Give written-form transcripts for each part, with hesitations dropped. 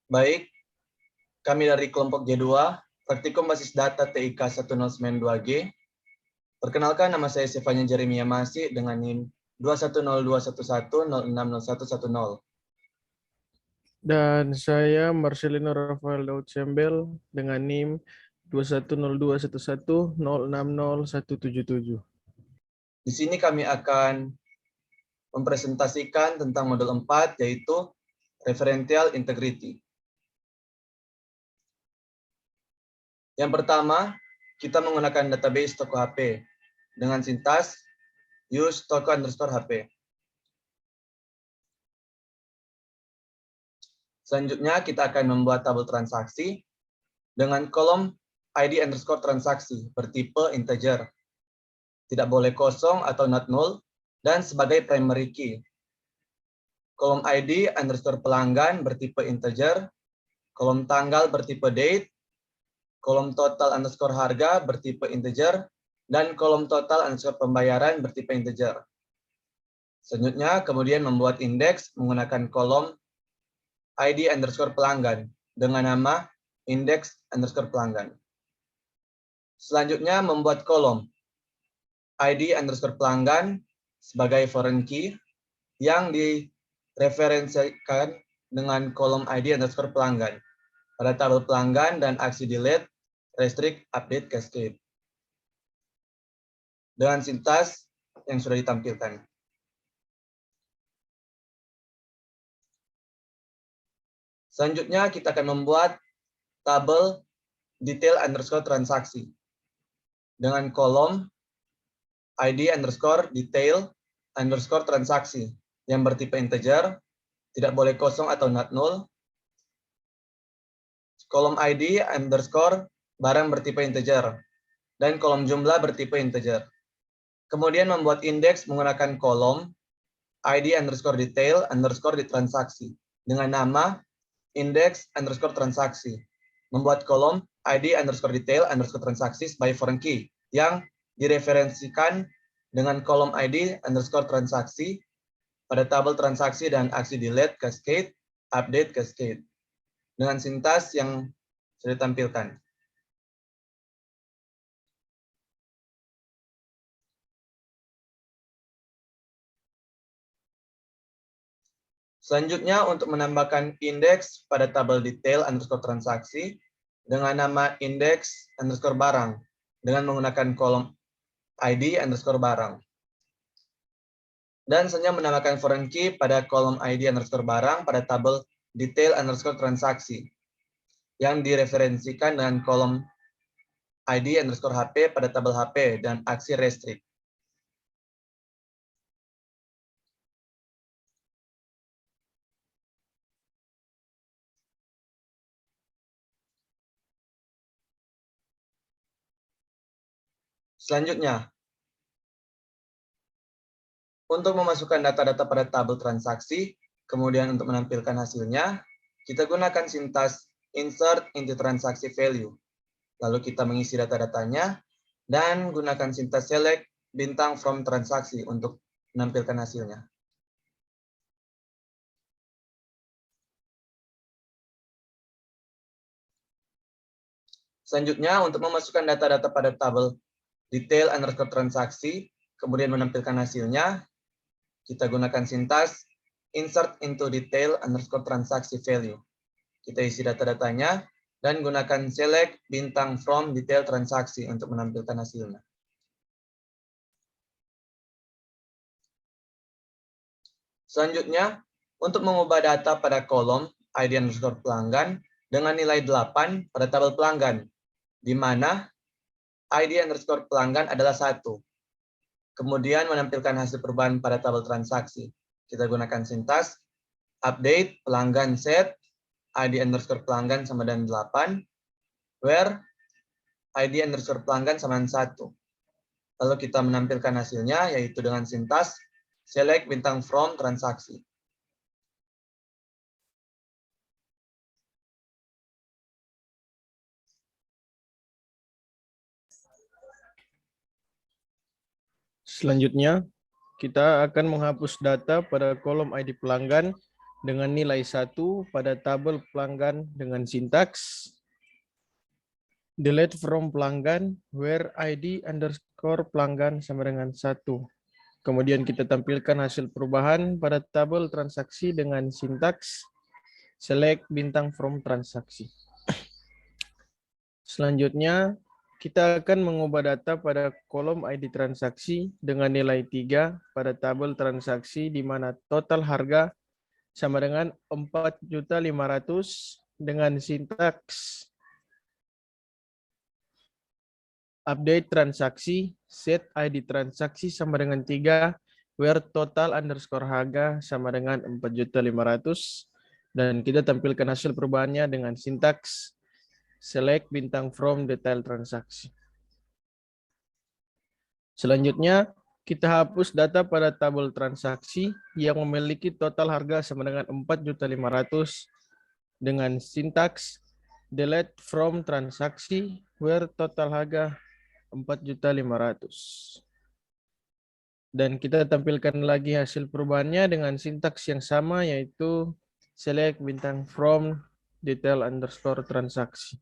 Baik, kami dari kelompok J2, Praktikum Basis Data TIK 1092G. Perkenalkan, nama saya Stefania Jeremia Masih dengan NIM 2102110600110. Dan saya Marcelino Rafael Daud Sembel dengan NIM 2102110600177. Di sini kami akan mempresentasikan tentang modul 4, yaitu Referential Integrity. Yang pertama, kita menggunakan database toko HP dengan sintas use toko_HP. Selanjutnya, kita akan membuat tabel transaksi dengan kolom ID_transaksi bertipe integer. Tidak boleh kosong atau not null, dan sebagai primary key. Kolom ID_pelanggan bertipe integer, kolom tanggal bertipe date, kolom total_harga bertipe integer, dan kolom total_pembayaran bertipe integer. Selanjutnya, kemudian membuat indeks menggunakan kolom ID_pelanggan dengan nama index_pelanggan. Selanjutnya, membuat kolom ID_pelanggan sebagai foreign key yang direferensikan dengan kolom ID_pelanggan pada tabel pelanggan dan aksi delete, restrict, update, cascade dengan sintas yang sudah ditampilkan. Selanjutnya, kita akan membuat tabel detail_transaksi dengan kolom ID_detail_transaksi yang bertipe integer, tidak boleh kosong atau not null, kolom ID_barang bertipe integer, dan kolom jumlah bertipe integer. Kemudian membuat indeks menggunakan kolom ID_detail_transaksi dengan nama index_transaksi. Membuat kolom ID_detail_transaksi by foreign key yang direferensikan dengan kolom ID_transaksi pada tabel transaksi dan aksi delete, cascade, update, cascade dengan sintas yang sudah ditampilkan. Selanjutnya, untuk menambahkan indeks pada tabel detail_transaksi dengan nama index_barang dengan menggunakan kolom ID_barang. Dan selanjutnya menambahkan foreign key pada kolom ID_barang pada tabel detail_transaksi yang direferensikan dengan kolom ID_HP pada tabel HP dan aksi restrict. Selanjutnya, untuk memasukkan data-data pada tabel transaksi, kemudian untuk menampilkan hasilnya, kita gunakan sintas insert into transaksi value. Lalu kita mengisi data-datanya, dan gunakan sintas select bintang from transaksi untuk menampilkan hasilnya. Selanjutnya, untuk memasukkan data-data pada tabel detail_transaksi, kemudian menampilkan hasilnya, kita gunakan sintas insert into detail_transaksi value. Kita isi data-datanya, dan gunakan select bintang from detail transaksi untuk menampilkan hasilnya. Selanjutnya, untuk mengubah data pada kolom ID_pelanggan dengan nilai 8 pada tabel pelanggan, di mana ID_pelanggan adalah 1. Kemudian menampilkan hasil perubahan pada tabel transaksi. Kita gunakan sintas update pelanggan set ID_pelanggan sama dengan 8, where ID_pelanggan sama dengan 1. Lalu kita menampilkan hasilnya, yaitu dengan sintas select bintang from transaksi. Selanjutnya, kita akan menghapus data pada kolom ID pelanggan dengan nilai 1 pada tabel pelanggan dengan sintaks delete from pelanggan where ID underscore pelanggan sama dengan 1. Kemudian kita tampilkan hasil perubahan pada tabel transaksi dengan sintaks select bintang from transaksi. Selanjutnya, kita akan mengubah data pada kolom ID transaksi dengan nilai 3 pada tabel transaksi di mana total harga sama dengan 4.500.000 dengan sintaks update transaksi set ID transaksi sama dengan 3 where total underscore harga sama dengan 4.500.000 dan kita tampilkan hasil perubahannya dengan sintaks select bintang from detail transaksi. Selanjutnya, kita hapus data pada tabel transaksi yang memiliki total harga sama dengan 4.500.000 dengan sintaks delete from transaksi where total harga 4.500.000. Dan kita tampilkan lagi hasil perubahannya dengan sintaks yang sama yaitu select bintang from detail underscore transaksi.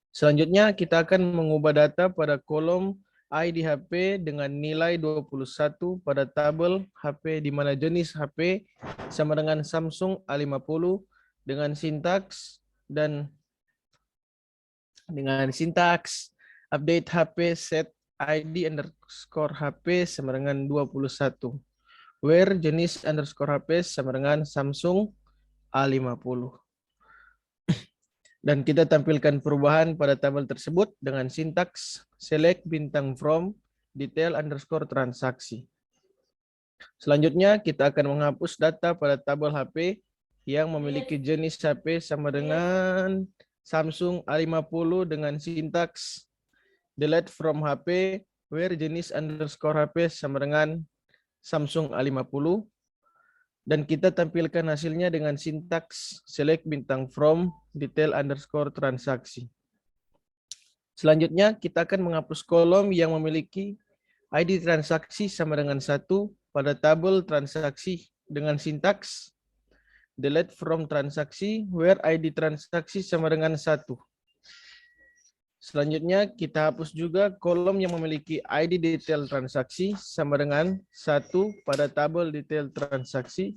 Selanjutnya kita akan mengubah data pada kolom ID HP dengan nilai 21 pada tabel HP di mana jenis HP sama dengan Samsung A50 dengan sintaks dan dengan sintaks update HP set ID underscore HP sama dengan 21 where jenis underscore HP sama dengan Samsung A50. Dan kita tampilkan perubahan pada tabel tersebut dengan sintaks select bintang from detail underscore transaksi. Selanjutnya kita akan menghapus data pada tabel HP yang memiliki jenis HP sama dengan Samsung A50 dengan sintaks delete from HP where jenis underscore HP sama dengan Samsung A50. Dan kita tampilkan hasilnya dengan sintaks select bintang from detail underscore transaksi. Selanjutnya kita akan menghapus kolom yang memiliki ID transaksi sama dengan 1 pada tabel transaksi dengan sintaks delete from transaksi where ID transaksi sama dengan 1. Selanjutnya kita hapus juga kolom yang memiliki ID detail transaksi sama dengan 1 pada tabel detail transaksi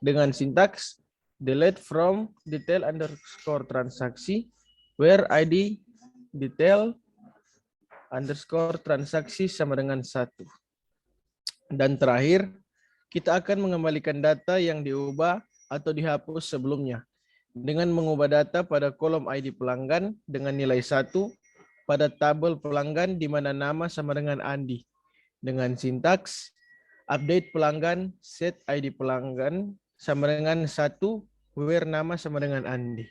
dengan sintaks delete from detail underscore transaksi where ID detail underscore transaksi sama dengan 1. Dan terakhir, kita akan mengembalikan data yang diubah atau dihapus sebelumnya dengan mengubah data pada kolom ID pelanggan dengan nilai 1 pada tabel pelanggan di mana nama sama dengan Andi dengan sintaks update pelanggan set ID pelanggan sama dengan 1 where nama sama dengan Andi.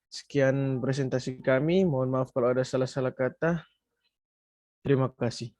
Sekian presentasi kami, mohon maaf kalau ada salah-salah kata. Terima kasih.